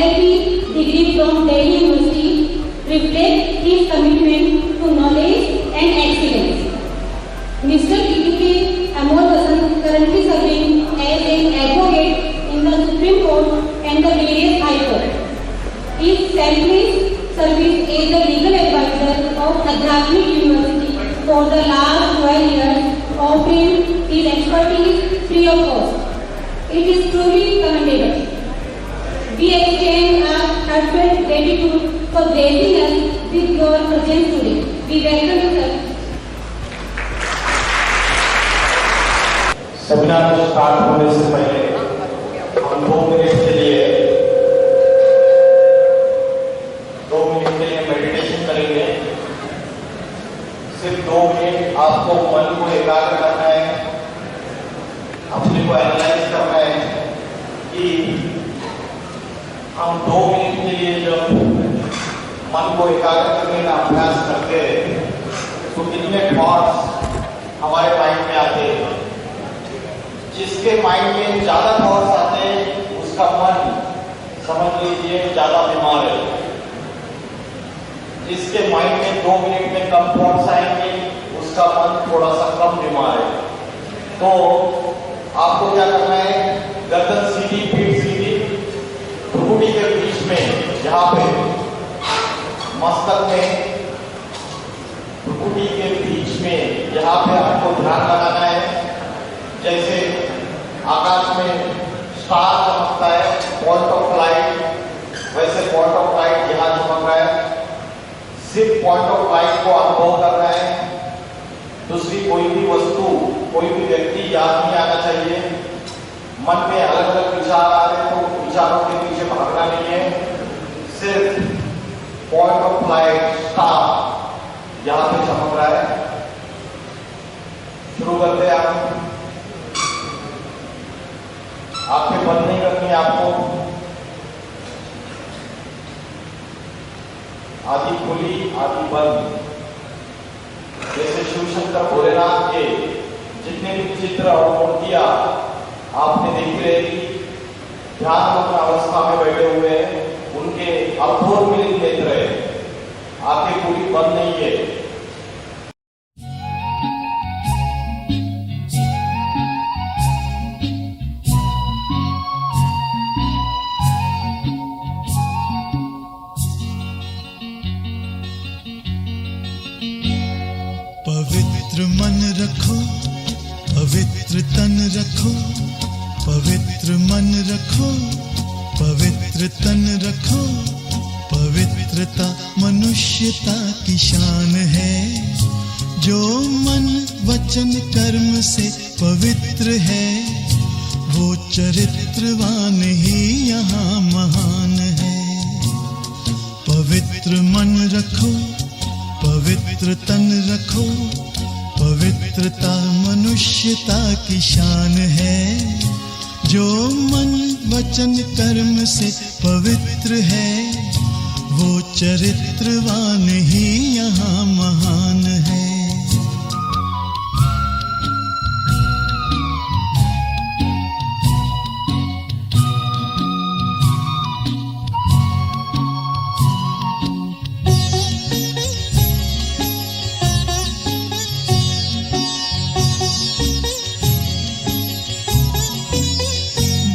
LLB degree from Delhi University reflect his commitment to knowledge and excellence. Mr. TTK Amol Vasant currently serving as an advocate in the Supreme Court and the various High Court. His selfless service as the legal advisor of Adhyatmik University for the last 12 years, offering his expertise free of cost. It is truly commendable. We extend our heartfelt gratitude for gracing us with your presence today. We welcome you, sir. Seminar को start होने से पहले हम 2 minute के लिए meditation करेंगे। सिर्फ 2 minute आपको मन को एकाग्र करना है, अपने को एनालाइज करना है कि हम 2 मिनट के लिए जब मन को एकाग्र करने का अभ्यास करते हैं तो कितने थॉट्स हमारे माइंड में आते हैं। जिसके माइंड में ज्यादा थॉट्स आते हैं उसका मन समझ लीजिए ज्यादा बीमार है। जिसके माइंड में 2 मिनट में कम थॉट्स आएंगे उसका मन थोड़ा सा कम बीमार है। तो आपको क्या करना है, गर्दन सीधी, पीठ सीधी, भ्रुकुटी के बीच में यहाँ पे मस्तक में भ्रुकुटी के बीच में यहाँ पे आपको ध्यान लगाना है। जैसे आकाश में स्टार चमकता है, पॉइंट ऑफ लाइट, वैसे पॉइंट ऑफ लाइट यहाँ चमक रहा है। सिर्फ पॉइंट ऑफ लाइट को अनुभव करना है। दूसरी कोई भी वस्तु, कोई भी व्यक्ति याद नहीं आना चाहिए। मन में अलग अलग विचार आ रहे तो विचारों के पीछे भागना नहीं है। सिर्फ पॉइंट ऑफ लाइट स्टार यहाँ पे चमक रहा है। शुरू करते हैं। आंखें बंद नहीं करनी आपको, आधी खुली आधी बंद। जैसे शिव शंकर भोलेनाथ के जितने भी चित्र और मूर्तियां आपने देखी रहेगी, ध्यानमग्न अवस्था में बैठे हुए हैं, उनके अर्धोन्मिलित नेत्र है, आंखें पूरी बंद नहीं है। पवित्र मन रखो, पवित्र तन रखो, पवित्र मन रखो, पवित्र तन रखो। पवित्रता मनुष्यता की शान है। जो मन वचन कर्म से पवित्र है वो चरित्रवान ही यहाँ महान है। पवित्र मन रखो, पवित्र तन रखो, पवित्रता मनुष्यता की शान है। जो मन वचन कर्म से पवित्र है वो चरित्रवान ही यहाँ महान है।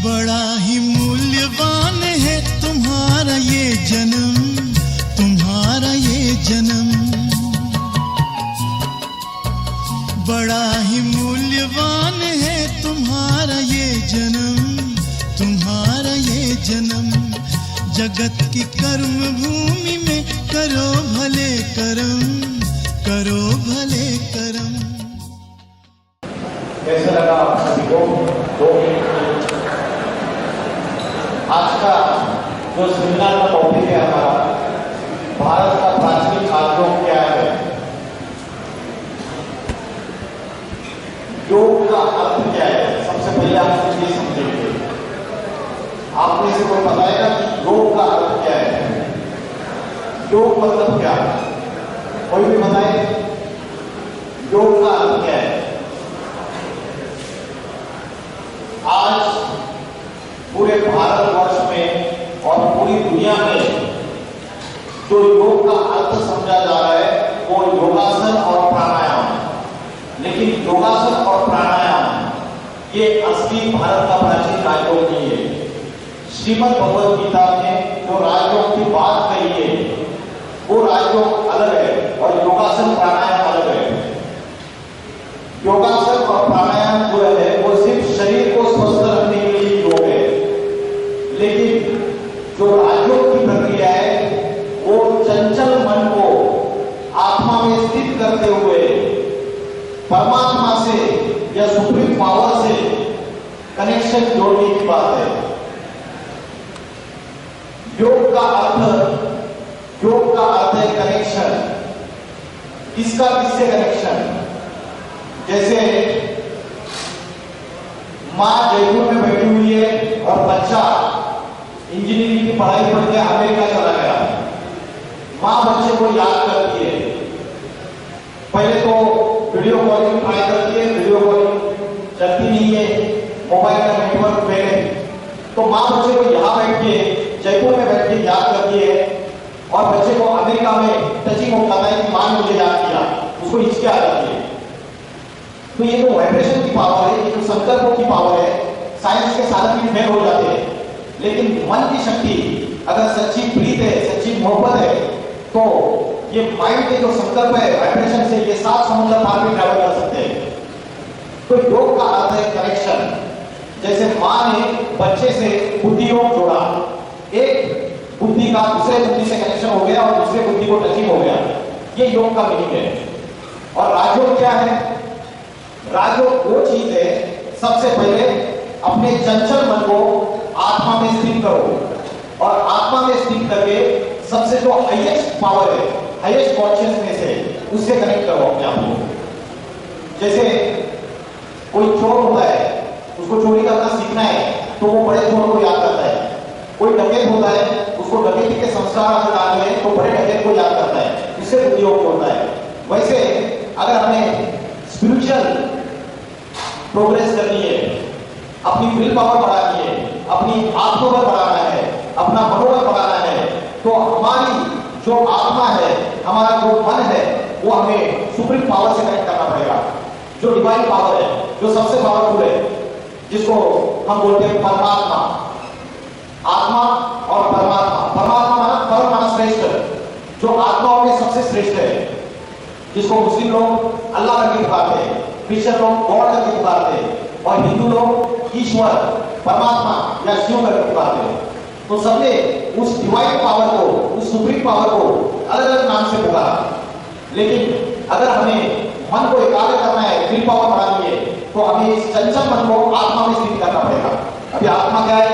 बड़ा ही मूल्यवान है तुम्हारा ये जन्म, तुम्हारा ये जन्म। बड़ा ही मूल्यवान है तुम्हारा ये जन्म, तुम्हारा ये जन्म। जगत की कर्म भूमि में करो भले कर्म, करो भले कर्म। कैसे लगा आप सभी को? आज का जो सेमिनार का टॉपिक है हमारा, भारत का प्राचीन राजयोग क्या है। योग का अर्थ क्या है, सबसे पहले आप ये समझेंगे। आपने से कोई बताएगा कि योग का अर्थ क्या है, योग मतलब क्या है? कोई भी बताए योग का अर्थ क्या है? आज पूरे भारतवर्ष में और पूरी दुनिया में जो योग का अर्थ समझा जा रहा है वो योगासन और प्राणायाम। लेकिन योगासन और प्राणायाम ये असली भारत का प्राचीन राजयोग नहीं है। श्रीमद् भगवद गीता में जो राजयोग की बात कही है वो राजयोग अलग है और योगासन प्राणायाम अलग है। योगासन और प्राणायाम जो है वो सिर्फ शरीर को स्वस्थ रखने के लिए योग है। लेकिन जो राजयोग की प्रक्रिया है वो चंचल मन को आत्मा में स्थित करते हुए परमात्मा से या सुप्रीम पावर से कनेक्शन जोड़ने की बात है। योग का अर्थ है कनेक्शन। किसका किससे कनेक्शन? जैसे मां जयपुर में बैठी हुई है और बच्चा इंजीनियरिंग की पढ़ाई पढ़ के अमेरिका चला गया। मां बच्चे को याद करती है। पहले तो वीडियो कॉलिंग ट्राई करती है, वीडियो कॉलिंग चलती नहीं है, मोबाइल का नेटवर्क फेल है। तो मां बच्चे को यहाँ बैठ के जयपुर में बैठ के याद करती है और बच्चे को अमेरिका में टचिंग होता है कि मां ने मुझे याद किया, उसको हिचके आ जाती है। तो ये जो वाइब्रेशन की पावर है, ये जो संकल्पों की पावर है, साइंस के साधन भी फेल हो जाते हैं। लेकिन मन की शक्ति अगर सच्ची प्रीत है, सच्ची मोहब्बत है, तो ये माइंड के जो संकल्प है वाइब्रेशन से ये 7 समुद्र पार भी ट्रैवल कर सकते हैं। तो योग का अर्थ है कनेक्शन। जैसे मां ने बच्चे से बुद्धि योग जोड़ा, एक बुद्धि का दूसरे बुद्धि से कनेक्शन हो गया और दूसरे बुद्धि को टचिंग हो गया, ये योग का मीनिंग है। और राजयोग क्या है? राजयोग वो चीज है, सबसे पहले अपने चंचल मन को आत्मा में स्थित करो और आत्मा में स्थित करके सबसे जो हाईएस्ट पावर है, हाईएस्ट कॉन्शियसनेस है, उससे कनेक्ट करो अपने आप को। जैसे कोई चोर होता है, उसको चोरी करना सीखना है तो वो बड़े चोर को याद करता है। कोई डकैत होता है, उसको डकैती के संस्कार अगर डालने हैं तो बड़े डकैत को याद करता है, इससे बुद्धि योग होता है। वैसे अगर हमें स्पिरिचुअल प्रोग्रेस करनी है, अपनी विल पावर बढ़ानी है, अपनी आत्मबल बढ़ाना है, अपना मनोबल बढ़ाना है, तो हमारी जो आत्मा है, हमारा जो मन है, वो हमें सुप्रीम पावर से कनेक्ट करना पड़ेगा। जो डिवाइन पावर है, जो सबसे पावरफुल है, जिसको हम बोलते हैं परमात्मा। आत्मा और परमात्मा, परमात्मा माना परम माना श्रेष्ठ, जो आत्माओं में सबसे श्रेष्ठ है, जिसको मुस्लिम लोग अल्लाह करके पुकारते हैं, क्रिश्चियन लोग गॉड करके पुकारते हैं और हिंदू लोग ईश्वर, परमात्मा या शिव करके पुकारते हैं। तो सबने उस डिवाइन पावर को, उस सुप्रीम पावर को अलग अलग नाम से पुकारा। लेकिन अगर हमें मन को एकाग्र करना है, विल पावर बढ़ानी है, तो हमें इस चंचल मन को आत्मा में स्थित करना पड़ेगा। अभी आत्मा क्या है?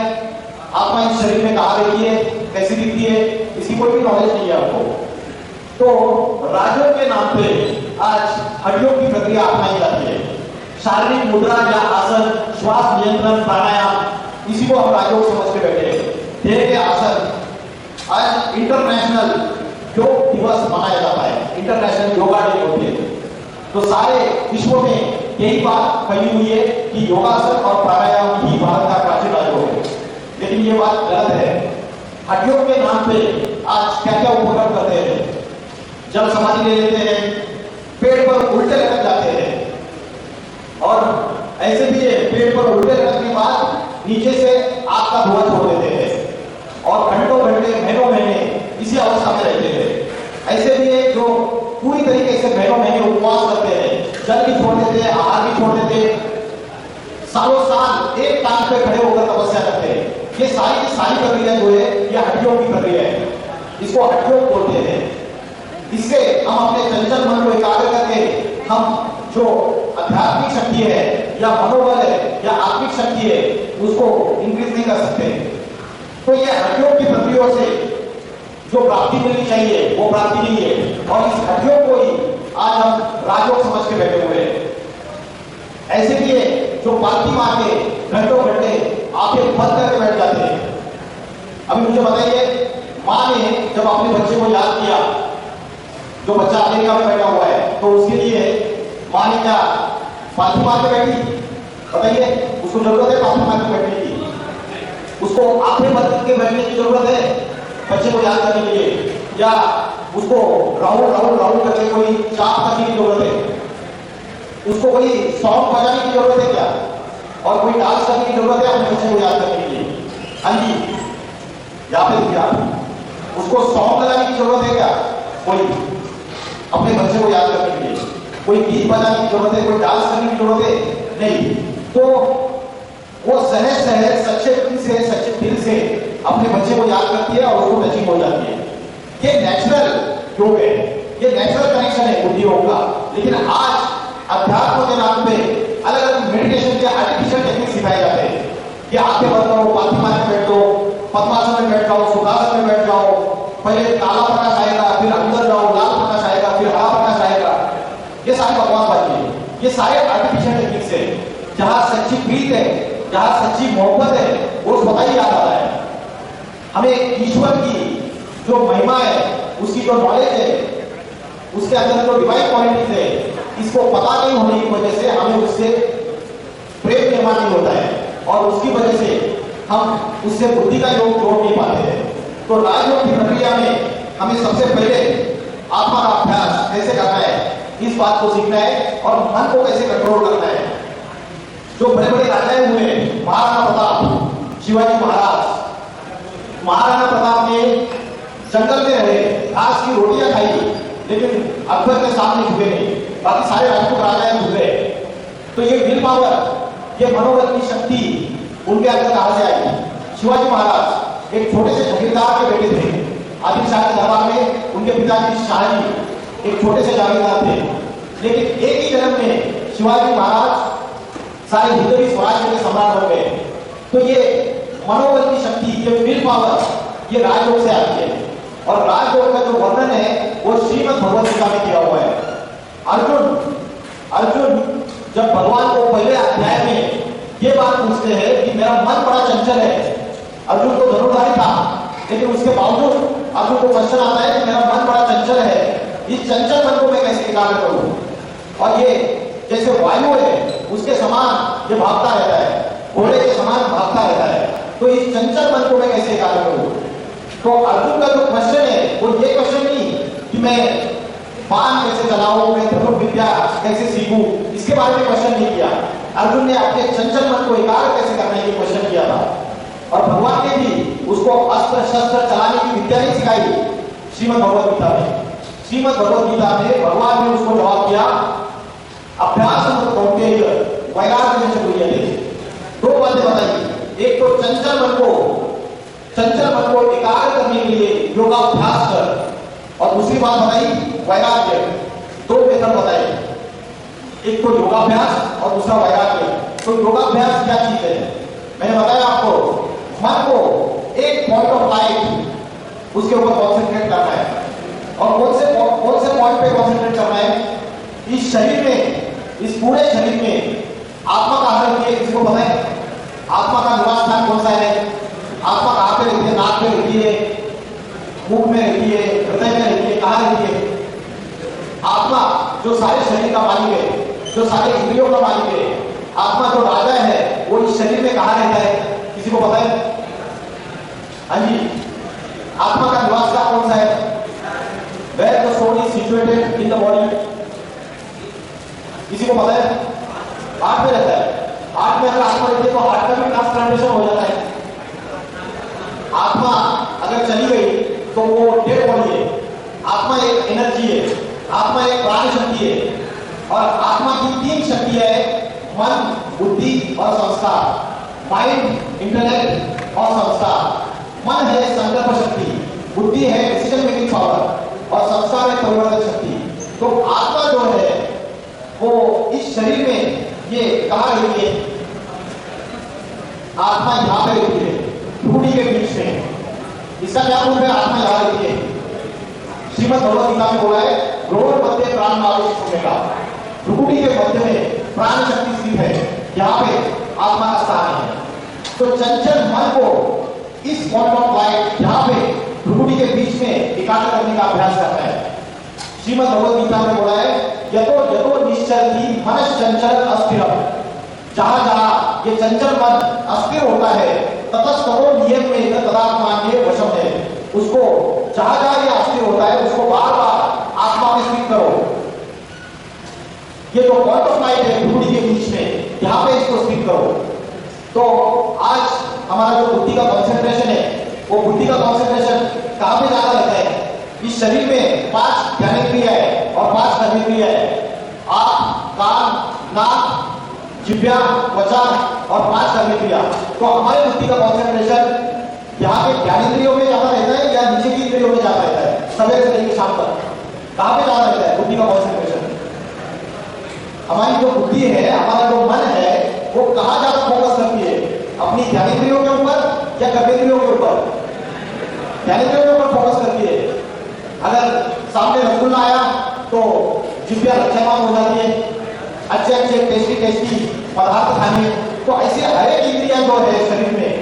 आत्मा इस शरीर में कहाँ रहती है, कैसी दिखती है, इसकी कोई भी नॉलेज नहीं है आपको। तो राजयोग के नाम पे आज हठयोग की प्रक्रिया अपनाई जाती है। शारीरिक मुद्रा या आसन, श्वास नियंत्रण, प्राणायाम, इसी को हम राजयोग समझ के बैठे हैं। ध्येय के आसन। आज इंटरनेशनल योग दिवस मनाया जाता है, इंटरनेशनल योगा डे होती है। तो सारे विश्व में यही बात कही हुई है कि योगासन और प्राणायाम ही भारत का प्राचीन राजयोग है। लेकिन ये बात गलत है। हठयोग के नाम पे आज क्या क्या उपक्रम करते हैं? जल समाधि ले लेते हैं, पेड़ पर उल्टे लटक जाते हैं, और ऐसे भी है पेड़ पर उल्टे लटकने के बाद नीचे से आग का धुआं छोड़ देते हैं और घंटों घंटे, महीनों महीने इसी अवस्था में रहते हैं। ऐसे भी है जो पूरी तरीके से महीनों महीने उपवास करते हैं, जल भी छोड़ देते हैं, आहार भी छोड़ देते हैं, सालों साल एक टांग पे खड़े होकर तपस्या करते हैं। ये सारी की सारी प्रक्रिया जो है ये हठयोग की प्रक्रिया है, इसको हठयोग बोलते हैं। इससे हम अपने चंचल मन को एकाग्र करके हम जो आध्यात्मिक शक्ति है या मनोबल है या आत्मिक शक्ति है उसको इंक्रीज नहीं कर सकते। तो ये हठयोग की प्रक्रिया से जो प्राप्ति मिलनी चाहिए वो प्राप्ति नहीं है, और इस हठयोग को ही आज हम राजयोग समझ के बैठे हुए हैं। ऐसे भी है जो पालती मार के घंटों घंटे आंखें बंद करके बैठ जाते हैं। अभी मुझे बताइए, माँ ने जब अपने बच्चे को याद किया, जो बच्चा अमेरिका में बैठा हुआ है, तो उसके लिए माँ ने क्या पालती मार के बैठी? बताइए, उसको जरूरत है पालती मार के बैठने की? उसको आंखें बंद करके बैठने की जरूरत है? बच्चे को याद करने के लिए या उसको राउंड राउंड राउंड करके कोई चाप करने की जरूरत है, उसको कोई सॉन्ग बजाने की जरूरत है क्या, और कोई डांस करने की जरूरत है अपने बच्चे को याद करने के लिए? हाँ जी, या फिर क्या उसको सॉन्ग लगाने की जरूरत है क्या कोई अपने बच्चे को याद करने के लिए? कोई गीत बजाने की जरूरत है, कोई डांस करने की जरूरत है? नहीं। तो वो सहज सहज सच्चे दिल से अपने बच्चे को याद करती है और उसको टचिंग हो जाती है। ये नेचुरल योग है, ये नेचुरल कनेक्शन है बुद्धि योग का। लेकिन आज अध्यात्म के नाम पे अलग अलग मेडिटेशन के आर्टिफिशियल टेक्निक सिखाए जाते हैं कि आंखें बंद करो, पालथी मार के बैठ जाओ, पद्मासन में बैठ जाओ, सुखासन में बैठ जाओ, पहले काला प्रकाश आएगा, फिर अंदर जाओ, लाल प्रकाश आएगा, फिर हरा प्रकाश आएगा। ये सारी बकवास बात है, ये सारे आर्टिफिशियल टेक्निक्स है। जहां सच्ची प्रीत है, जहां सच्ची मोहब्बत है, वो स्वतः ही याद आता है। हमें ईश्वर की जो महिमा है, उसकी जो नॉलेज है, उसके अंदर जो डिवाइन क्वालिटीज है, इसको पता नहीं होने की वजह से हमें उससे प्रेम निर्माण नहीं होता है और उसकी वजह से हम उससे बुद्धि का योग जोड़ नहीं पाते हैं। तो राजयोग की प्रक्रिया में हमें सबसे पहले आत्मा का अभ्यास कैसे करना है, इस बात को सीखना है और मन को कैसे कंट्रोल करना है। जो बड़े बड़े राजाएं हुए, महाराणा प्रताप, शिवाजी महाराणा प्रताप ने जंगल में रहे, घास की रोटियां खाई, लेकिन अकबर के सामने झुके नहीं, बाकी सारे राजपूत राजाएं झुक गए। तो ये विल पावर, ये मनोबल की शक्ति उनके अंदर कहां से आई? शिवाजी महाराज एक छोटे से जमींदार के बेटे थे। आदिल शाह के दरबार में उनके पिताजी शाहजी एक छोटे से जागीरदार थे, लेकिन एक ही जन्म में शिवाजी महाराज सारे हिंदवी स्वराज्य के सम्राट हो गए। तो ये मनोबल की शक्ति, ये विल पावर, ये राजयोग से आती है। और राजयोग का जो वर्णन है वो श्रीमद् भगवद गीता में किया हुआ है। अर्जुन जब भगवान को पहले अध्याय में ये बात पूछते हैं कि मेरा मन बड़ा चंचल है, अर्जुन को धनुर्धारी था, लेकिन उसके बावजूद अर्जुन को क्वेश्चन आता है कि मेरा मन बड़ा चंचल है, इस चंचल मन को मैं कैसे एकाग्र करूं? और ये जैसे वायु है उसके समान ये भागता रहता है, घोड़े के समान भागता रहता है, तो इस चंचल मन को मैं कैसे एकाग्र करूं? तो अर्जुन का जो क्वेश्चन है वो ये क्वेश्चन नहीं कि मैं बाण कैसे चलाऊं, मैं धनुर्विद्या कैसे सीखूं, इसके बारे में क्वेश्चन नहीं किया। अर्जुन ने अपने चंचल मन को एकाग्र कैसे करने की क्वेश्चन किया था। और भगवान ने भी उसको अस्त्र शस्त्र चलाने की विद्या नहीं सिखाई। श्रीमद् भगवद गीता में भगवान ने उसको जवाब दिया, अभ्यास कौन्तेय वैराग्य से क्रियते। दो बातें बताई, एक तो चंचल मन को एकाग्र करने के लिए योगाभ्यास कर, और दूसरी बात बताई वैराग्य। दो मेथड बताई, एक तो योगाभ्यास और दूसरा वैराग्य। तो योगाभ्यास क्या चीज है? मैंने बताया आपको, मन को एक पॉइंट ऑफ लाइट उसके ऊपर कॉन्सेंट्रेट करना है। और कौन से पॉइंट पे कॉन्सेंट्रेट करना है? इस शरीर में, इस पूरे शरीर में आत्मा कहां रहती है? किसी को पता है आत्मा का निवास स्थान कौन सा है? आत्मा कहां पे रहती है? नाक पे रहती है, मुख में रहती है, हृदय में रहती है, कहां रहती है? आत्मा जो सारे शरीर का मालिक है, जो सारे इंद्रियों का मालिक है, आत्मा जो राजा है, वो इस शरीर में कहां रहता है? किसी को पता है? हाँ जी, आत्मा का निवास स्थान कौन सा है? Where the soul is situated in the body? किसी को पता है? हार्ट में रहता है। हार्ट में अगर आत्मा रहती है तो हार्ट का भी ट्रांसप्लांटेशन हो जाता है। आत्मा अगर चली गई तो वो डेड बॉडी है। आत्मा एक एनर्जी है, आत्मा एक प्राण शक्ति है। और आत्मा की तीन शक्तियां है, मन, बुद्धि और संस्कार। माइंड, इंटेलेक्ट और संस्कार। मन है संकल्प शक्ति, बुद्धि है डिसीजन मेकिंग पावर, और संस्कार है परिवर्तन शक्ति। तो आत्मा जो है वो इस शरीर में ये कहां रहती है? आत्मा यहां पे रहती है, भ्रूकुटी के बीच में। इसका क्या रूप है? आत्मा यहां रहती है। श्रीमद् भगवद गीता में बोला है, भ्रूण मध्य प्राण आवेश होने का। भ्रूकुटी के मध्य में प्राण शक्ति स्थित है, यहाँ पे आत्मा का स्थान है। तो चंचल मन को इस पॉइंट ऑफ लाइट यहाँ पे भ्रूकुटी के बीच में एकाग्र करने का अभ्यास करता है। श्रीमद् भगवद गीता में बोला है, यतो यतो निश्चलति मनश्चंचल अस्थिरम। जहां जहां ये चंचल मन अस्थिर होता है, ततस्ततो नियम में तदात्मा के वशम है। उसको जहां जहां ये अस्थिर होता है उसको बार बार आत्मा में स्थित करो। ये जो पॉइंट ऑफ लाइट है भ्रुकुटी के बीच में, यहां पे इसको स्थित करो। तो आज हमारा जो बुद्धि का कॉन्सेंट्रेशन है, वो बुद्धि का कॉन्सेंट्रेशन कहां पे ज्यादा रहता है? इस शरीर में 5 ज्ञानेंद्रिय है और 5 कर्मेंद्रिय है। आंख, कान, नाक, जिह्वा, त्वचा और 5 कर्मेंद्रिय। तो हमारे बुद्धि का कॉन्सेंट्रेशन यहाँ पे ज्ञानेंद्रियों में ज्यादा रहता है या नीचे की इंद्रियों में ज्यादा रहता है? सवेरे से लेकर शाम तक कहां पे ज्यादा रहता है बुद्धि का कॉन्सेंट्रेशन? हमारी जो बुद्धि है, हमारा जो मन है, वो कहां ज्यादा फोकस करती है? अपनी ज्ञानेंद्रियों के ऊपर या कर्मेंद्रियों के ऊपर? ज्ञानेंद्रियों के ऊपर फोकस करती है। अगर सामने रसगुल्ला आया तो जिह्वा लज्जामान हो जाती है, अच्छे अच्छे टेस्टी पदार्थ खाने। तो ऐसे हर एक इंद्रिया जो है शरीर में,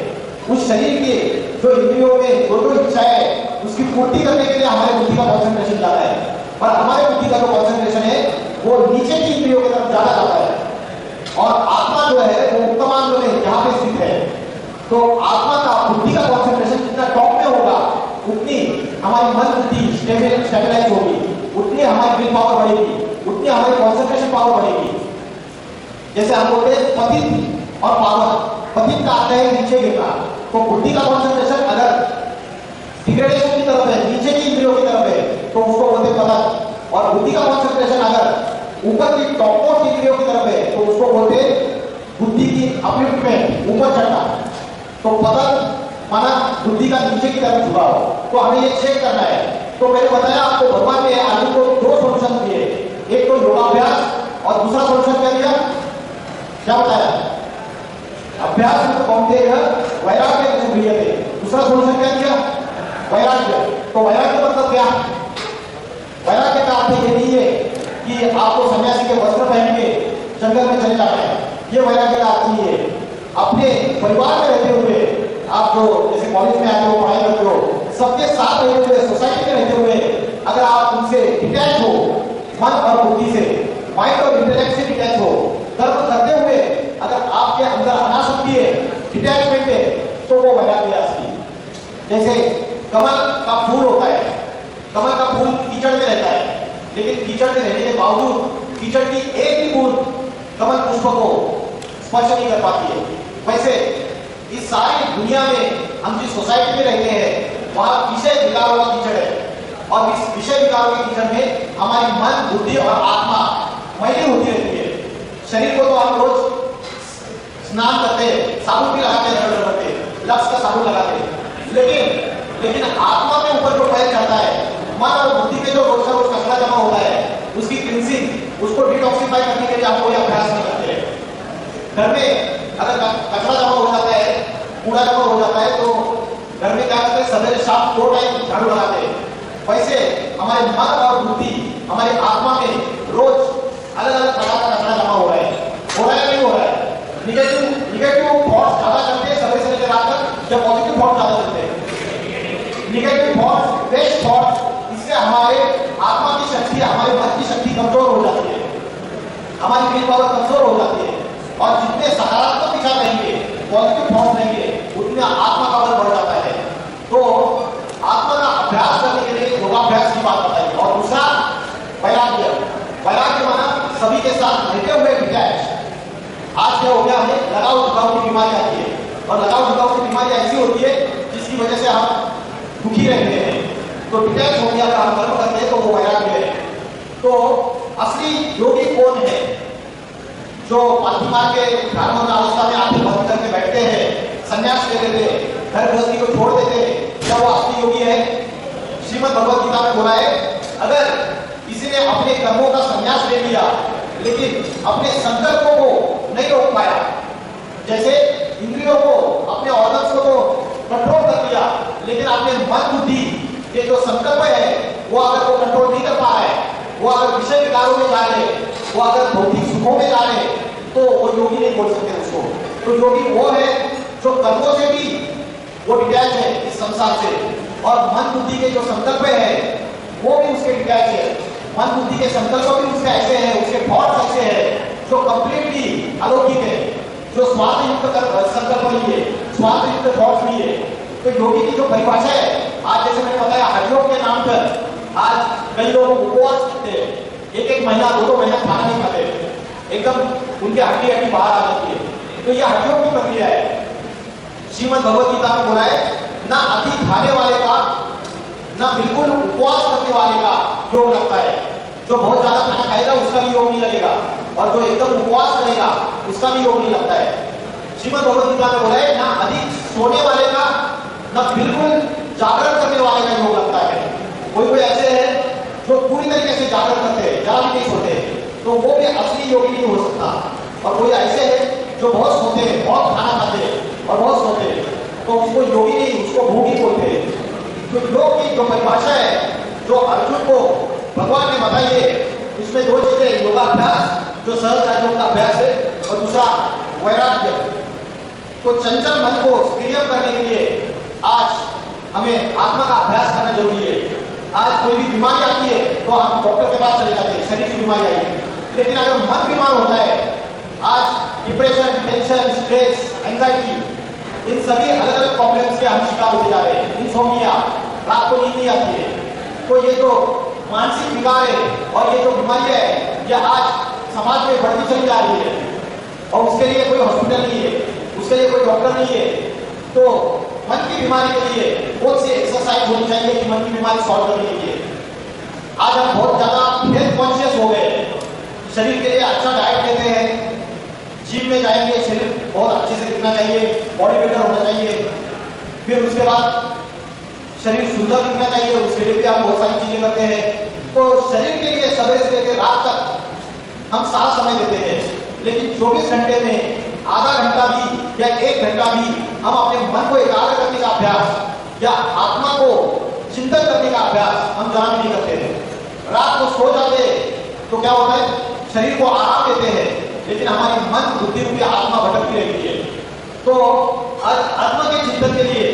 उस शरीर के जो इंद्रियों में जो इच्छा है उसकी पूर्ति करने के लिए हमारे बुद्धि का कॉन्सेंट्रेशन ज्यादा है। और हमारे बुद्धि का जो कॉन्सेंट्रेशन है वो नीचे की इंद्रियों की तरफ ज्यादा जाता है। और आत्मा जो है वो उत्तमांग में यहाँ पे स्थित है। तो आत्मा का बुद्धि का कॉन्सेंट्रेशन जितना टॉप में होगा, उतनी हमारी मन बुद्धि स्टेबलाइज होगी, उतनी हमारी विल पावर बढ़ेगी, उतनी हमारी कॉन्सेंट्रेशन पावर बढ़ेगी। जैसे हम बोलते हैं पतित और पावन। पतित का अर्थ है नीचे गिरना। तो बुद्धि का कॉन्सेंट्रेशन अगर डिग्रेडेशन की तरफ है, नीचे की इंद्रियों की तरफ है, तो उसको बोलते पतन। और बुद्धि का कॉन्सेंट्रेशन अगर ऊपर की टॉप मोस्ट इंद्रियों की तरफ है, तो उसको बोलते बुद्धि की अपलिफ्टमेंट, ऊपर चढ़ना। तो पतन माना बुद्धि का नीचे की तरफ झुकाव। तो हमें ये चेक करना है। तो मैंने बताया आपको, भगवान ने आदमी को 2 सोल्यूशन दिए, एक तो योगाभ्यास और दूसरा सोल्यूशन क्या दिया? क्या बताया? अभ्यास में कौंतेय वैराग्य से क्रियते। दूसरा सोल्यूशन क्या दिया? वैराग्य। तो वैराग्य मतलब क्या? वैराग्य का अर्थ ये नहीं है कि आपको सन्यासी के वस्त्र पहन के जंगल में चले जाना है। ये वैराग्य का अर्थ नहीं है। अपने परिवार में रहते हुए, आप जो जैसे कॉलेज में आते हो, पढ़ाई करते हो, सबके साथ रहते हुए, सोसाइटी में रहते हुए अगर आप उनसे डिटैच हो, मन और बुद्धि से, माइंड और इंटेलेक्ट से डिटैच हो, कर्म करते हुए अगर आपके अंदर अनासक्ति है, डिटैचमेंट है, तो वो वैराग्य असली। जैसे कमल का फूल होता है, कमल का फूल कीचड़ में रहता है, लेकिन कीचड़ में रहने के बावजूद कीचड़ की एक भी बूंद कमल पुष्प को स्पर्श नहीं कर पाती है। वैसे इस सारी दुनिया में हम जिस सोसाइटी में रहते हैं, वहां विषय विकारों का कीचड़ है। और इस विषय विकारों के कीचड़ में हमारी मन, बुद्धि और आत्मा मैली होती रहती है। शरीर को तो हम रोज स्नान करते हैं, साबुन भी लगाते हैं, लक्स का साबुन लगाते हैं, लेकिन आत्मा के ऊपर जो पैर चढ़ता है, मन और बुद्धि के जो रोज का रोज कचरा जमा होता है, उसकी क्लींजिंग, उसको डिटॉक्सिफाई करने के लिए आप कोई अभ्यास नहीं करते हैं। घर में अगर कचरा जमा हो जाता है, कूड़ा जमा हो जाता है, तो घर में क्या करते हैं? सवेरे शाम 2 टाइम झाड़ू लगाते हैं। वैसे हमारे मन और बुद्धि, हमारी आत्मा में रोज अलग अलग प्रकार का कचरा जमा हो रहा है। हो रहा है नहीं हो रहा है? निगेटिव थॉट्स ज्यादा चलते हैं सवेरे से लेकर रात तक, या पॉजिटिव थॉट्स ज्यादा चलते हैं? निगेटिव थॉट्स, वेस्ट थॉट्स, इससे हमारे आत्मा की शक्ति, हमारे मन की शक्ति कमजोर हो जाती है, हमारी विल पावर कमजोर हो जाती है। और जितने सकारात्मक विचार रहेंगे, पॉजिटिव थॉट्स रहेंगे, उतने आत्मा का बल बढ़ जाता है। तो आत्मा का अभ्यास करने के लिए योगाभ्यास की बात बताई। और दूसरा वैराग्य। वैराग्य माना सभी के साथ रहते हुए डिटैच। आज क्या हो गया, हमें लगाव झुकाव की बीमारी आती है, और लगाव झुकाव की बीमारी ऐसी होती है जिसकी वजह से हम दुखी रहते हैं। तो डिटैच हो गया, काम कर्म करते हैं, तो वो वैराग्य है। तो असली योगी कौन है? जो पालतू मार के ध्यान अवस्था में आंखें बंद करके बैठते हैं, संन्यास ले लेते हैं, घर गृहस्थी को छोड़ देते हैं, क्या वो असली योगी है? श्रीमद् भगवद गीता में बोला है, अगर किसी ने अपने कर्मों का संन्यास ले लिया, लेकिन अपने संकल्पों को नहीं रोक पाया, जैसे इंद्रियों को, अपने ऑर्गन्स को तो कंट्रोल कर लिया, लेकिन अपने मन बुद्धि के जो संकल्प है वो अगर वो कंट्रोल नहीं कर पा रहा है, वो अगर विषय विकारों में जा रहे, वो अगर भौतिक सुखों में जा रहे, तो वो योगी नहीं बोल सकते उसको। तो योगी वो है जो कर्मों से भी वो डिटैच है इस संसार से, और मन बुद्धि के जो संकल्प है वो भी उसके डिटैच है। मन बुद्धि के संकल्प भी उसके ऐसे हैं, उसके थॉट्स ऐसे हैं जो कंप्लीटली अलौकिक है, जो स्वार्थ युक्त संकल्प नहीं है, स्वार्थ युक्त थॉट्स नहीं है। तो योगी की जो परिभाषा है आज जैसे मैंने बताया हठयोग के नाम पर आज कई लोग उपवास करते हैं, एक महीना 2 महीना खाना नहीं खाते, एकदम उनके हड्डी बाहर आ जाती है। तो यह हठयोग की प्रक्रिया है। श्रीमद् भगवत गीता में बोला है ना अधिक खाने वाले का ना बिल्कुल उपवास करने वाले का योग लगता है। जो बहुत ज्यादा खाना खाएगा उसका भी योग नहीं लगेगा, और जो एकदम उपवास करेगा उसका भी योग नहीं लगता है। श्रीमद् भगवत गीता में बोला है ना अधिक सोने वाले का ना बिल्कुल जागरण करने वाले का योग लगता है। कोई ऐसे है जो पूरी तरीके से जागरण करते हैं, जरा भी नहीं सोते, तो वो भी असली योगी नहीं हो सकता। और कोई ऐसे है जो बहुत सोते हैं, बहुत खाना खाते हैं और बहुत सोते हैं, तो उसको योगी नहीं, उसको भोगी बोलते हैं। तो योग की जो परिभाषा है जो अर्जुन को भगवान ने बताई है, उसमें 2 चीजें, योगाभ्यास जो सहज राजयोग का अभ्यास है, और दूसरा वैराग्य। तो चंचल मन को सक्रिय करने के लिए आज हमें आत्मा का अभ्यास करना जरूरी है। आज कोई भी बीमारी आती है तो हम डॉक्टर के पास चले जाते हैं, शरीर की बीमारी आई है, लेकिन अगर मन बीमार होता है, आज डिप्रेशन, टेंशन, स्ट्रेस, एंजाइटी, इन सभी अलग अलग प्रॉब्लम्स के हम शिकार होते जा रहे हैं। इंसोम्निया, रात को नींद नहीं आती है। तो ये जो मानसिक विकार है और ये जो बीमारियां है, ये आज समाज में बढ़ती चली जा रही है, और उसके लिए कोई हॉस्पिटल नहीं है, उसके लिए कोई डॉक्टर नहीं है। तो मन की बीमारी के लिए बहुत सी एक्सरसाइज होनी चाहिए कि मन की बीमारी सॉल्व करने के लिए। आज हम बहुत ज्यादा हेल्थ कॉन्शियस हो गए, शरीर के लिए अच्छा डाइट लेते हैं, जिम में जाएंगे, शरीर बहुत अच्छे से दिखना चाहिए, बॉडी बिल्डर होना चाहिए, फिर उसके बाद शरीर सुंदर दिखना चाहिए, उसके लिए भी हम बहुत सारी चीजें करते हैं। तो शरीर के लिए सवेरे से लेकर रात तक हम सारा समय देते हैं, लेकिन 24 घंटे में आधा घंटा भी या 1 घंटा भी हम अपने मन को एकाग्र करने का अभ्यास या आत्मा को चिंतन करने का अभ्यास हम जरा भी नहीं करते हैं। रात को सो जाते तो क्या होता है, शरीर को आराम देते हैं, लेकिन हमारी मन, बुद्धि रूपी आत्मा भटकती रहती है। तो आत्मा के चिंतन के लिए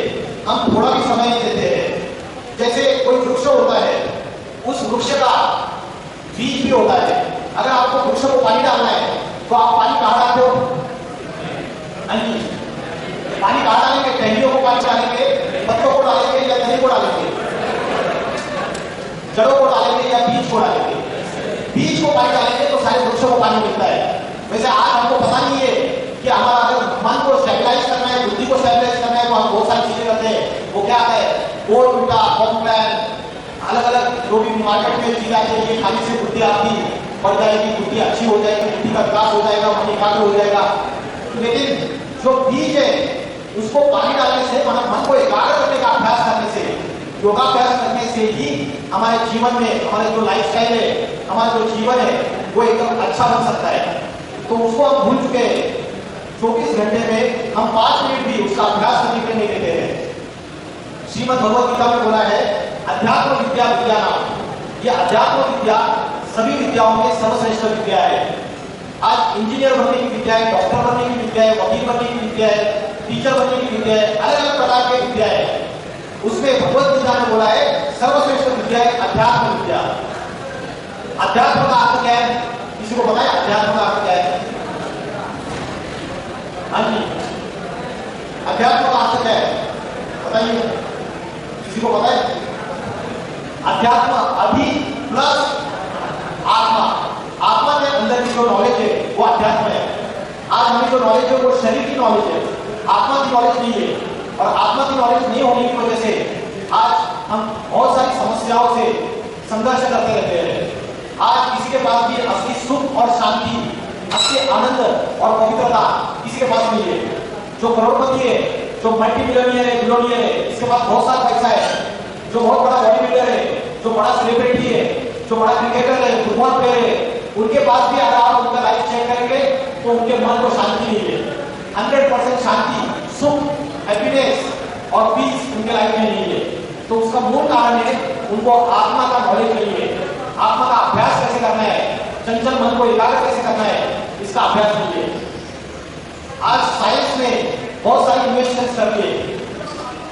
हम थोड़ा भी समय नहीं देते हैं। जैसे कोई वृक्ष होता है, उस वृक्ष का बीज भी होता है। अगर आपको वृक्ष को पानी डालना है तो आप पानी कहाँ डालते हो? पानी कहाँ डालेंगे? टहनियों को पानी डालेंगे, पत्तों को डालेंगे या तने को डालेंगे, जड़ों को डालेंगे या बीज को डालेंगे? बीज को पानी डालेंगे तो सारे वृक्षों को पानी मिलता है। वैसे आज हमको पता नहीं है कि हमारा अगर मन को स्टेबलाइज करना है, बुद्धि को स्टेबलाइज करना है, तो हम बहुत सारी चीजें करते हैं। वो क्या है, बोर्नविटा, कॉम्प्लान, अलग अलग जो भी मार्केट में चीजें आती है, ये खाने से बुद्धि आपकी बढ़ जाएगी, बुद्धि अच्छी हो जाएगी, बुद्धि का विकास हो जाएगा, मन एकाग्र हो जाएगा। लेकिन जो बीज है उसको पानी डालने से, मतलब मन को एकाग्र करने का अभ्यास करने से, योगाभ्यास करने से ही हमारे जीवन में, हमारे जो लाइफस्टाइल है, हमारा जो जीवन है, वो एकदम अच्छा बन सकता है। तो उसको हम भूल चुके हैं। 24 घंटे में हम 5 मिनट भी उसका अभ्यास करने के नहीं देते हैं। श्रीमद् भगवत गीता में बोला है अध्यात्म विद्या विद्या नाम। यह अध्यात्म विद्या सभी विद्याओं में सर्वश्रेष्ठ विद्या है। आज इंजीनियर बनने की विद्या है, डॉक्टर बनने की विद्या है, वकील बनने की विद्या है, टीचर बनने की विद्या है, अलग अलग प्रकार की विद्या है। उसमें भगवत गीता ने बोला है सर्वश्रेष्ठ विद्या है अध्यात्म विद्या। अध्यात्म का अर्थ क्या है? किसी को पता है अध्यात्म का अर्थ क्या है? हाँ जी, अध्यात्म का अर्थ क्या है बताइए, किसी को पता है? अध्यात्म अधि प्लस आत्मा। आत्मा के अंदर की जो नॉलेज है वो अध्यात्म है। आज हमें जो नॉलेज है वो शरीर की नॉलेज है, आत्मा की नॉलेज नहीं है। और आत्मा की नॉलेज नहीं होने की वजह से आज हम बहुत सारी समस्याओं से संघर्ष करते रहते हैं। आज किसी के पास भी असली सुख और शांति, असली आनंद और पवित्रता किसी के पास नहीं है। जो करोड़पति है, जो मल्टी मिलियनियर है, बिलियनियर है, इसके पास बहुत सारा पैसा है, जो बहुत बड़ा बॉडी बिल्डर है, जो बड़ा सेलिब्रिटी है, जो बड़ा क्रिकेटर है, फुटबॉल प्लेयर है, उनके पास भी अगर आप उनका लाइफ चेक करेंगे तो उनके मन को शांति नहीं है। 100% शांति, सुख, हैप्पीनेस और पीस उनके लाइफ में नहीं है। तो उसका मूल कारण है उनको आत्मा का नॉलेज नहीं है। आत्मा का अभ्यास कैसे करना है, चंचल मन को एकाग्र कैसे करना है, इसका अभ्यास नहीं है। आज साइंस में बहुत सारी इन्वेस्टमेंट कर लिए,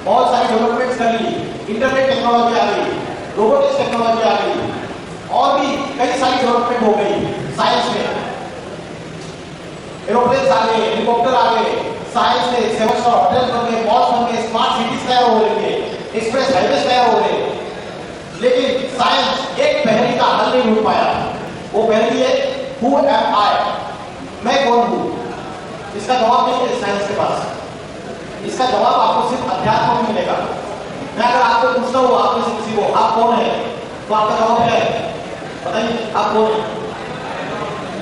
बहुत सारी डेवलपमेंट्स कर ली, इंटरनेट टेक्नोलॉजी आ गई, रोबोटिक्स टेक्नोलॉजी आ गई, और भी कई सारी डेवलपमेंट हो गई साइंस में। एरोप्लेन आ गए, हेलीकॉप्टर आ गए, साइंस में 7 स्टार होटल बन गए, मॉल्स बन गए, स्मार्ट सिटीज तैयार हो रही है। एक्सप्रेस हाईवे तैयार हो गए, लेकिन साइंस एक पहेली का हल नहीं ढूंढ पाया। वो पहेली है हु एम आई, मैं कौन हूं। इसका जवाब नहीं है साइंस के पास। इसका जवाब आपको सिर्फ अध्यात्म में मिलेगा। मैं अगर आपको पूछता हूँ, आप में से किसी को आप कौन है, तो आपका जवाब क्या है? बताइए आप कौन है।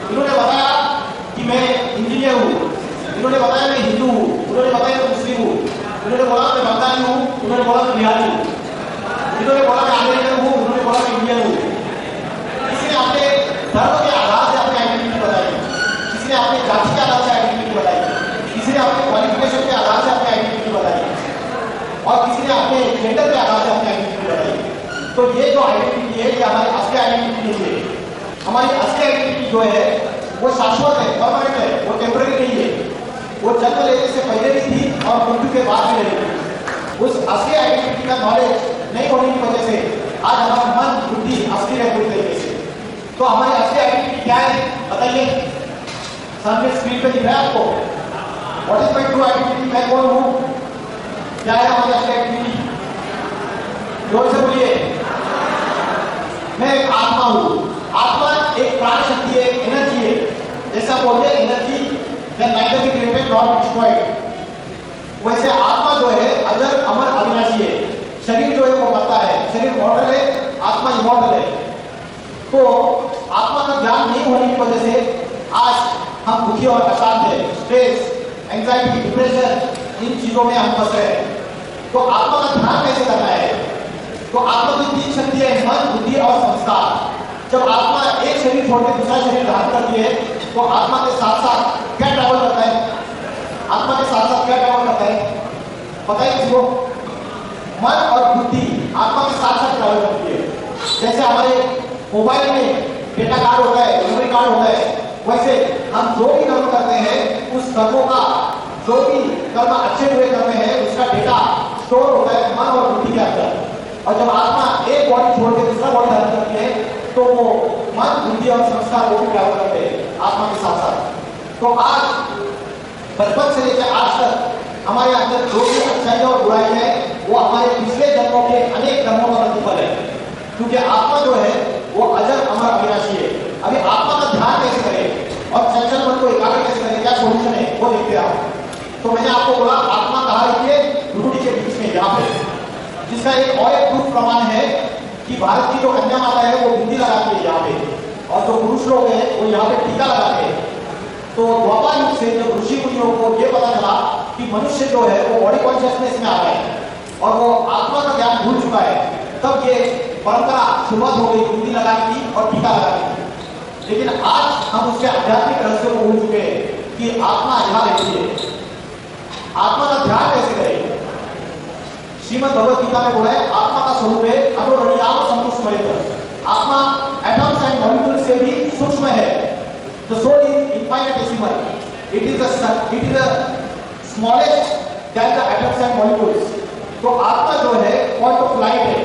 इन्होंने बताया कि मैं इंजीनियर हूँ, इन्होंने बताया मैं हिंदू हूँ, उन्होंने बताया मैं मुस्लिम हूँ, उन्होंने बोला मैं बंगाली हूँ, उन्होंने बोला मैं बिहारी हूँ, इन्होंने बोला मैं अमेरिकन हूँ, उन्होंने बोला मैं इंडियन हूँ। किसी ने अपने धर्म के आधार से अपनी आइडेंटिटी बताई, किसी ने अपने जाति के आधार से आइडेंटिटी बताई, किसी ने अपने क्वालिफिकेशन के आधार से अपनी आइडेंटिटी बताई, और किसी ने अपने जेंडर के आधार से अपनी आइडेंटिटी बताई। तो ये जो आइडेंटिटी है, ये हमारी असली आइडेंटिटी नहीं है। हमारी असली आइडेंटिटी जो है वो शाश्वत है, परमानेंट है, वो टेम्पररी नहीं है। वो जन्म लेने से पहले भी थी और मृत्यु के बाद भी रहेगी। उस असली आइडेंटिटी का नॉलेज नहीं होने की वजह से आज हमारा मन बुद्धि असली है पूरी तरीके से। तो हमारी असली आइडेंटिटी क्या है बताइए। सामने स्क्रीन पे दिख रहा है आपको, what is my true identity, मैं कौन हूं, क्या है हमारी असली आइडेंटिटी? जोर से बोलिए। मैं एक आत्मा हूं। आत्मा एक प्राण शक्ति है, एक एनर्जी है। जैसा बोलते हैं energy can neither be created not destroyed, वैसे आत्मा जो है अजर अमर अविनाशी है। शरीर जो है वो मरता है, शरीर मॉर्टल है, आत्मा इमॉर्टल है। तो आत्मा का ज्ञान नहीं होने की वजह से आज हम दुखी और अशांत है, स्ट्रेस, एंजाइटी, डिप्रेशन, इन चीजों में हम फंस रहे हैं। तो आत्मा का ध्यान कैसे करना है? तो आत्मा की तीन शक्ति है, मन, बुद्धि और संस्कार। जब आत्मा एक शरीर छोड़कर दूसरा शरीर धारण करती है तो आत्मा के साथ साथ क्या ट्रैवल करता है? आत्मा के साथ साथ क्या ट्रैवल करता है बताइए किसी को? मन और बुद्धि आत्मा के साथ साथ ट्रैवल करती है। जैसे हमारे मोबाइल में डेटा कार्ड होता है, मेमोरी कार्ड होता है, वैसे हम जो भी कर्म करते हैं उस कर्मों का, जो भी कर्म अच्छे हुए कर्म है, उसका डेटा स्टोर होता है मन और बुद्धि के अंदर। और जब आत्मा एक बॉडी छोड़ के दूसरा बॉडी धारण करती है तो वो मन, बुद्धि और संस्कार वो भी ट्रैवल करते हैं आत्मा के साथ साथ। तो आज बचपन से लेकर आज तक हमारे अंदर जो भी अच्छाई और बुराई है वो हमारे पिछले जन्मों के अनेक कर्मों का प्रतिफल है। क्योंकि आत्मा जो है वो अजर अमर अविनाशी है। अभी आत्मा का ध्यान कैसे करें और चंचल मन को एकाग्र कैसे करें, क्या सोल्यूशन है वो देखते हैं आप। तो मैंने आपको बोला आत्मा कहाँ रहती है? भ्रूकुटी के बीच में, यहाँ पे। जिसका एक और एक प्रूफ प्रमाण है कि भारत की जो कन्या माता है वो बिंदी लगाती है यहाँ पे, और जो पुरुष लोग हैं वो यहाँ पे टीका लगाते हैं। तो द्वापर युग से जब ऋषि मुनियों को ये पता चला कि मनुष्य जो है वो बॉडी कॉन्शियसनेस में आ गया है और वो आत्मा का ज्ञान भूल चुका है, तब ये परंपरा शुरुआत हो गई बिंदी लगाने की और टीका लगाने की। लेकिन आज हम उसके आध्यात्मिक रहस्य को भूल चुके हैं कि आत्मा यहाँ रहती है। आत्मा का ध्यान कैसे करें? श्रीमद् भगवत गीता में बोला है आत्मा का स्वरूप है अणुरणियाम संपुष्ट। आत्मा एटम्स एंड मॉलिक्यूल्स से भी सूक्ष्म है। The soul is infinitesimal. It is the smallest than the atoms and molecules. तो आत्मा जो है पॉइंट ऑफ लाइट है।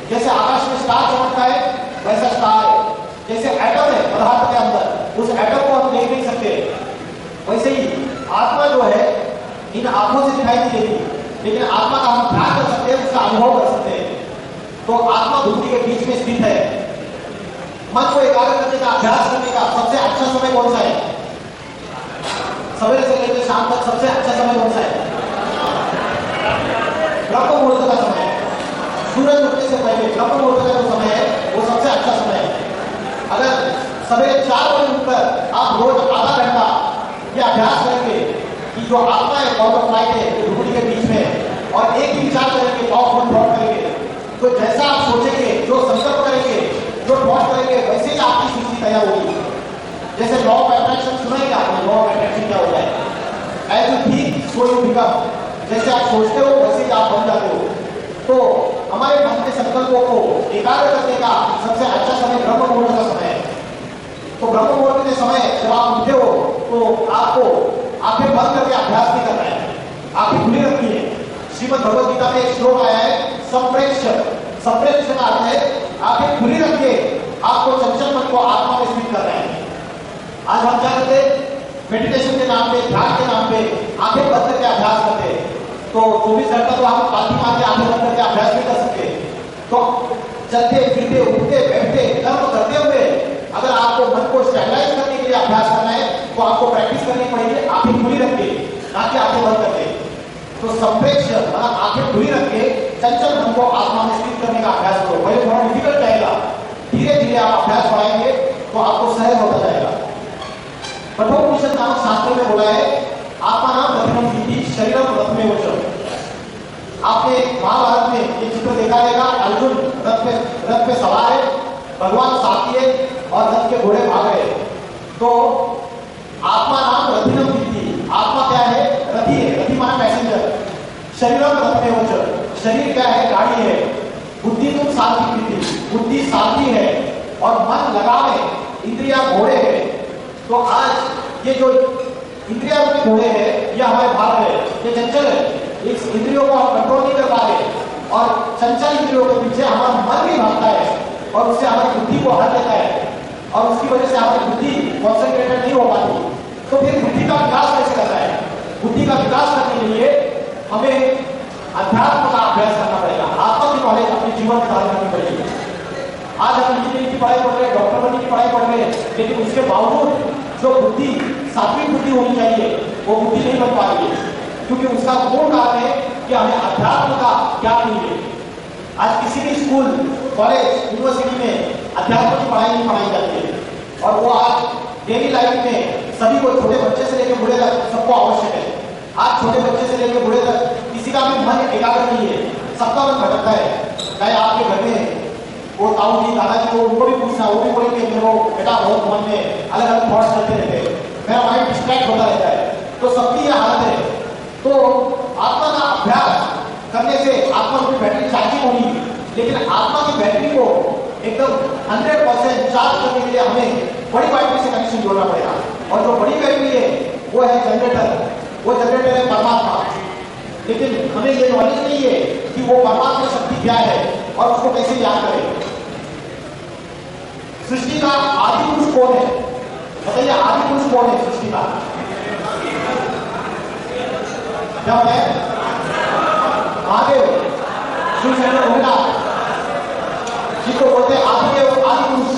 जैसे आकाश में स्टार चमकता है वैसा स्टार है। जैसे एटम है पदार्थ के अंदर, उस एटम को हम देख नहीं सकते, वैसे ही आत्मा जो है इन आंखों से दिखाई नहीं देती, लेकिन आत्मा का हम ध्यान कर सकते हैं, उसका अनुभव कर सकते हैं। तो आत्मा भ्रूकुटी के बीच में स्थित है। मन को एकाग्र करने का, अभ्यास करने का सबसे अच्छा समय कौन सा है? सवेरे से लेकर शाम तक सबसे अच्छा समय कौन सा है? ब्रह्म मुहूर्त का समय है। सूरज उठने से पहले ब्रह्म मुहूर्त का जो समय है वो सबसे अच्छा समय है। अगर सवेरे 4 बजे उठकर आप रोज आधा घंटा ये अभ्यास करेंगे कि जो आत्मा है पॉइंट ऑफ लाइट है भ्रूकुटी के बीच में, और एक ही विचार करेंगे, थॉट करेंगे, तो जैसा आप सोचेंगे, जो संकल्प करेंगे, जो थॉट करेंगे, वैसे ही आपकी सृष्टि तैयार होगी। जैसे लॉ ऑफ अट्रैक्शन सुना है आपने? लॉ ऑफ अट्रैक्शन क्या होता है? As you think so you become. जैसे आप सोचते हो वैसे ही आप बन जाते हो। तो हमारे मन के संकल्पों को एकाग्र करने का सबसे अच्छा समय ब्रह्म मुहूर्त का समय है। तो ब्रह्म मुहूर्त के समय जब आप उठते हो तो आपको आंखें बंद करके अभ्यास नहीं करना है, आंखें खुली रखनी है। श्रीमद् भगवत गीता में एक श्लोक आया है संप्रेक्ष। संप्रेक्ष का अर्थ है आंखें खुली रखिए, आपको चंचल मन को आत्मा में स्थित करना है। आज हम क्या करते हैं? मेडिटेशन के नाम पे, ध्यान के नाम पे आंखें बंद करके अभ्यास करते हैं। तो 24 घंटा तो आप पालती मार के आंखें बंद करके अभ्यास नहीं कर सकते। तो चलते फिरते उठते बैठते कर्म करते हुए अगर आपको मन को स्टेबलाइज करने के लिए अभ्यास करना है तो आपको प्रैक्टिस करनी पड़ेगी आंखें खुली रख के, ना कि आंखें बंद करके। तो संप्रेक्ष मतलब आंखें खुली रख के चंचल मन को आत्मा में स्थित करने का अभ्यास करो। पहले थोड़ा डिफिकल्ट जाएगा, धीरे धीरे आप अभ्यास बढ़ाएंगे तो आपको सहज होता जाएगा। कठोपनिषद नामक शास्त्र में बोला है आत्मा नाम रत्नम विद्धि शरीरम रत्नमेव च। आपने महाभारत में ये चित्र देखा रहेगा, अर्जुन रथ पे सवार है, भगवान साथी है और रथ के घोड़े भाग रहे हैं। तो आत्मा नाम रथिनम विद्धि, आत्मा क्या है? रथी है, रथी माना पैसेंजर। शरीरम रत्नमेव च, शरीर क्या है? गाड़ी है। बुद्धि तुम सारथी विद्धि, बुद्धि सारथी है और मन लगाम है, इंद्रिया घोड़े है। तो आज ये जो इंद्रिया रूपी घोड़े हैं ये हमारे भाग है, ये चंचल है, इस इंद्रियों को हम कंट्रोल नहीं कर पा रहे और चंचल इंद्रियों के पीछे हमारा मन भी भागता है और उससे हमारी बुद्धि को हर देता है और उसकी वजह से हमारी बुद्धि कॉन्सेंट्रेटेड नहीं हो पाती। तो फिर बुद्धि का विकास कैसे करना है? बुद्धि का विकास करने के लिए हमें अध्यात्म का अभ्यास करना पड़ेगा, आत्मा की नॉलेज अपने जीवन में धारण करनी पड़ेगी। आज हम इंजीनियरिंग की पढ़ाई पढ़ रहे हैं, डॉक्टर बनने की पढ़ाई पढ़ रहे हैं, लेकिन उसके बावजूद जो बुद्धि सात्विक बुद्धि होनी चाहिए वो बुद्धि नहीं बन पा रही है, क्योंकि उसका मूल कारण है कि हमें अध्यात्म का ज्ञान नहीं है। आज किसी भी स्कूल, कॉलेज, यूनिवर्सिटी में अध्यात्म की पढ़ाई नहीं पढ़ाई जाती है और वो आज डेली लाइफ में सभी को, छोटे बच्चे से लेकर बूढ़े तक सबको आवश्यक है। आज छोटे बच्चे से लेकर बूढ़े तक किसी का भी मन एकाग्र नहीं है, सबका मन भटकता है। चाहे आपके घर में वो ताऊ जी, दादाजी को, उनको भी पूछना, वो भी बोलेंगे मेरे को बेटा बहुत मन में अलग अलग थॉट्स चलते रहते हैं, मेरा माइंड डिस्ट्रैक्ट होता रहता है। तो सबकी ये हालत है। तो आत्मा का अभ्यास करने से आत्मा की बैटरी चार्जिंग होगी, लेकिन आत्मा की बैटरी को एकदम 100% चार्ज करने के लिए हमें बड़ी बैटरी से कनेक्शन जोड़ना पड़ेगा और जो बड़ी बैटरी है वो है जनरेटर, वो जनरेटर है परमात्मा। लेकिन हमें ये नॉलेज नहीं है कि वो परमात्मा शक्ति क्या है और उसको कैसे याद करें। सृष्टि का आदि पुरुष कौन है? बताइए, आदि पुरुष कौन है सृष्टि का? क्या है? महादेव, शिव शंकर भोलेनाथ, जिसको बोलते हैं आदिदेव, आदि पुरुष।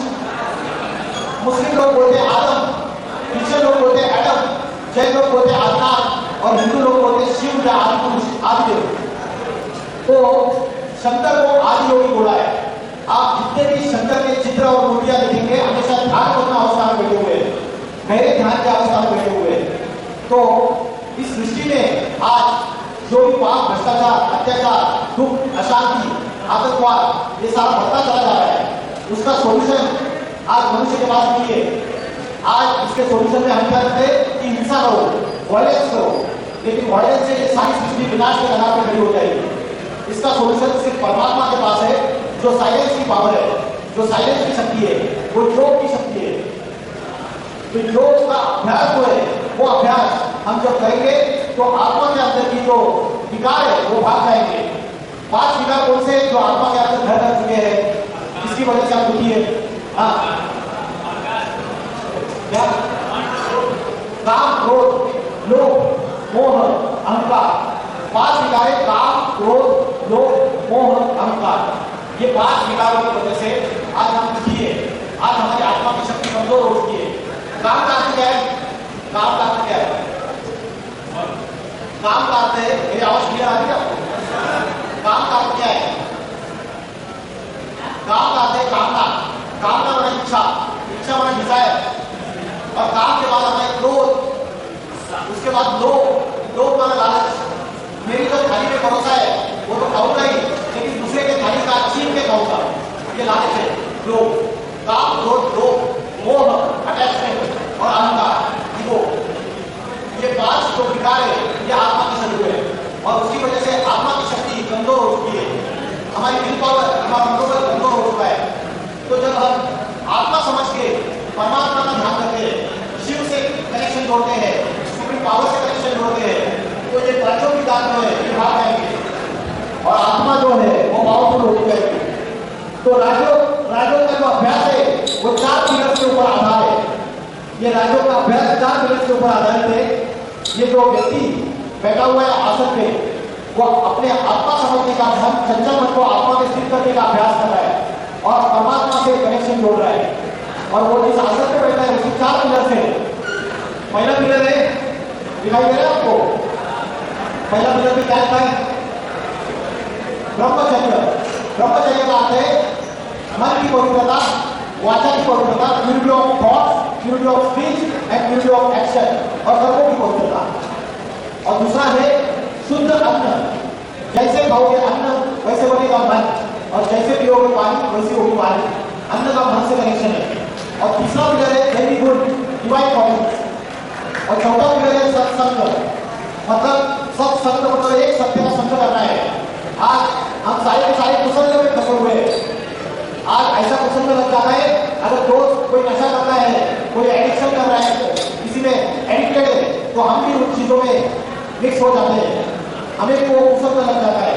मुस्लिम लोग बोलते हैं आदम, क्रिश्चियन लोग बोलते हैं एडम, जैन लोग बोलते हैं आदिनाथ और हिंदू लोग बोलते हैं शिव या आदि पुरुष, आदिदेव। तो शंकर को आदि योगी बोला है। आप जितने भी शंकर के चित्र और मूर्तियां देखेंगे हमेशा ध्यान करना अवस्था में बैठे हुए हैं, गहरे ध्यान की अवस्था में बैठे हुए हैं। तो इस सृष्टि में आज जो भी पाप, भ्रष्टाचार, अत्याचार, दुख, अशांति, आतंकवाद ये सारा बढ़ता चला जा रहा है, उसका सोल्यूशन आज मनुष्य के पास नहीं है। आज इसके सोल्यूशन में हम क्या करते हैं कि हिंसा करो, वायलेंस करो, लेकिन वायलेंस से ये सारी सृष्टि विनाश के कगार पर खड़ी हो जाएगी। इसका सोल्यूशन सिर्फ परमात्मा के पास है, जो साइलेंस की पावर है, जो साइलेंस की शक्ति है, वो योग की शक्ति है। तो योग का अभ्यास जो है वो अभ्यास हम जब करेंगे तो आत्मा के अंदर की जो विकार है वो भाग जाएंगे। 5 विकार कौन से जो आत्मा के अंदर घर कर चुके हैं, जिसकी वजह से आप दुखी है? हाँ, क्या? काम, क्रोध, लोभ, मोह, अहंकार। 5 विकार है, काम, क्रोध, लोभ, मोह, अहंकार। ये 5 विकारों की वजह से आज हम दुखी है, आज हमारी आत्मा की शक्ति कमजोर हो चुकी है। काम का अर्थ क्या है? काम का अर्थ क्या है? काम का अर्थ है, मेरी आवाज क्लियर आ रही है आपको? काम का अर्थ क्या है? काम का अर्थ है कामना, कामना माने इच्छा, इच्छा माने डिजायर, और काम के बाद आता है क्रोध, उसके बाद लोभ, लोभ माने लालच। मेरी जो थाली में परोसा है वो तो खाऊंगा ही, लेकिन दूसरे के थाली का छीन के खाऊंगा, ये लालच है। लोभ, काम, क्रोध, लोभ, मोह, अटैचमेंट और अहंकार, ईगो, ये 5 जो विकार है ये आत्मा की शक्ति है और उसकी वजह से आत्मा की शक्ति कमजोर हो चुकी है। हमारी विल पावर, हमारा मनोबल कमजोर हो चुका है। तो जब हम आत्मा समझ के परमात्मा का ध्यान करते हैं, शिव से कनेक्शन जोड़ते हैं, सुप्रीम पावर से कनेक्शन जोड़ते हैं, तो ये प्राचो विकार जो है ये भाग जाएंगे और आत्मा जो है वो पावरफुल होती जाएगी। तो राजयोग का जो अभ्यास है वो 4 पिलर के ऊपर आधार है। ये राजयोग का अभ्यास 4 पिलर के ऊपर आधारित है। ये जो व्यक्ति बैठा हुआ है आसन पे, वो अपने आत्मा समझने का, मन चंचल मन को आत्मा में स्थित करने का अभ्यास कर रहा है और परमात्मा से कनेक्शन जोड़ रहा है। और वो जिस आसन पे बैठा है उसकी 4 पिलर है। पहला पिलर है, दिखाई दे रहा है आपको? पहला पिलर में क्या लिखा है? ब्रह्मचर्य। ब्रह्मचर्य का अर्थ है मन की पवित्रता, वाचा की पवित्रता, purity of thoughts, purity of speech and purity of action, और कर्मों की पवित्रता। और दूसरा है शुद्ध अन्न। जैसे खाओगे अन्न वैसे बनेगा मन, और जैसे पियोगे पानी वैसे होगी वाणी। अन्न का मन से कनेक्शन है। और तीसरा पिलर है दैवी गुण, डिवाइन क्वालिटीज। और चौथा पिलर है सत्संग, मतलब सत्संग मतलब एक सत्य का संग करना है। आज हम सारे के सारे कुसंग में फंसे हुए हैं। आज ऐसा कुसंग लग जाता है, अगर दोस्त कोई नशा करता है, कोई एडिक्शन कर रहा है, किसी में एडिक्टेड है, तो हम भी उन चीजों में मिक्स हो जाते हैं, हमें भी वो कुसंग लग जाता है।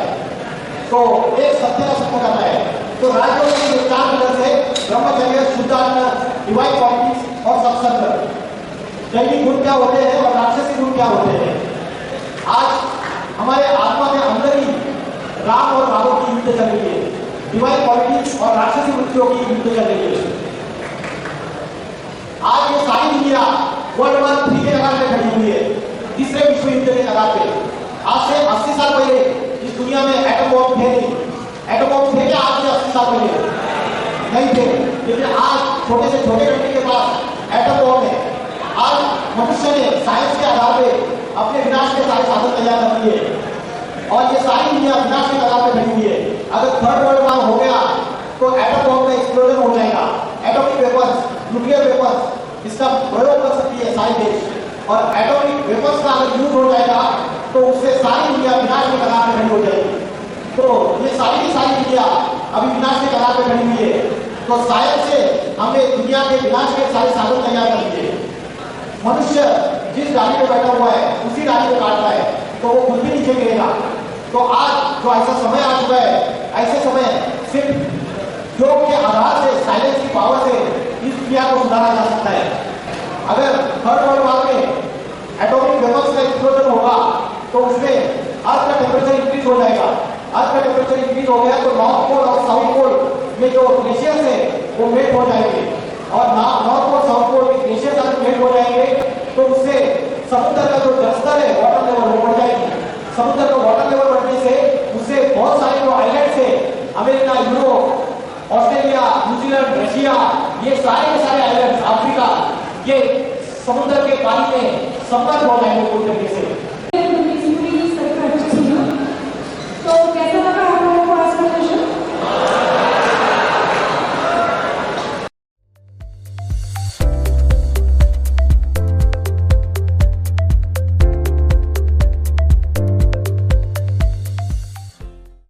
तो एक सत्य का संग करना है। तो राजयोग के 4 पिलर से ब्रह्मचर्य, शुद्धान्न, डिवाइन क्वालिटीज और सत्संग। दैविक गुण क्या होते हैं और राक्षसी गुण क्या होते हैं? आज हमारे आत्मा में अंदर ही राम और रावण की युद्ध चल रही है, डिवाइन क्वालिटीज और राक्षसी वृत्तियों की युद्ध चल रही है। आज ये सारी दुनिया वर्ल्ड वॉर 3 के कगार पे खड़ी हुई है, तीसरे विश्व युद्ध के कगार पे। आज से 80 साल पहले इस दुनिया में एटम बॉम्ब थे नहीं। एटम बॉम्ब थे क्या आज से 80 साल पहले? नहीं थे। लेकिन आज छोटे से छोटे कंट्री के पास एटम बॉम्ब है। आज मनुष्य ने साइंस के आधार पे अपने विनाश के सारे साधन तैयार कर दिए, और ये सारी दुनिया विनाश के कगार पे खड़ी हुई है। अगर थर्ड वर्ल्ड वॉर हो गया तो एटम बॉम्ब का एक्सप्लोजन हो जाएगा। एटॉमिक वेपन्स, न्यूक्लियर वेपन्स, इसका प्रयोग कर सकती है सारे देश। और एटॉमिक वेपन्स का अगर यूज हो जाएगा तो उससे सारी दुनिया विनाश के कगार पे खड़ी हो जाएगी। तो ये सारी की सारी दुनिया अभी विनाश के कगार पे खड़ी हुई है। तो साइंस से हमें दुनिया के विनाश के सारे साधन तैयार कर दिए। मनुष्य जिस डाली पे बैठा हुआ है उसी डाली को काट रहा है, तो वो खुद भी नीचे गिरेगा। तो आज जो ऐसा समय आ चुका है, ऐसे समय सिर्फ योग के आधार से, साइलेंस की पावर से इस दुनिया को सुधारा जा सकता है। अगर थर्ड वर्ल्ड वॉर में एटॉमिक वेपन्स का एक्सप्लोजन होगा तो उसमें अर्थ का टेम्परेचर इंक्रीज हो जाएगा। अर्थ का टेम्परेचर इंक्रीज हो गया तो नॉर्थ पोल और साउथ पोल में जो ग्लेशियर्स है वो मेल्ट हो जाएंगे, और नॉर्थ पोल साउथ पोल में ग्लेशियर्स अगर मेल्ट हो जाएंगे तो उससे समुद्र का जो जलस्तर है, वाटर लेवल, वो बढ़ जाएगी। समुद्र का वाटर लेवल बढ़ने से उससे बहुत सारे जो आइलैंड्स है, America, Europe, Australia, New Zealand, Russia, ये सारे के सारे आइलैंड्स, अफ्रीका, ये समुद्र के पानी में सबमर्ज हो जाएंगे पूरी तरीके से।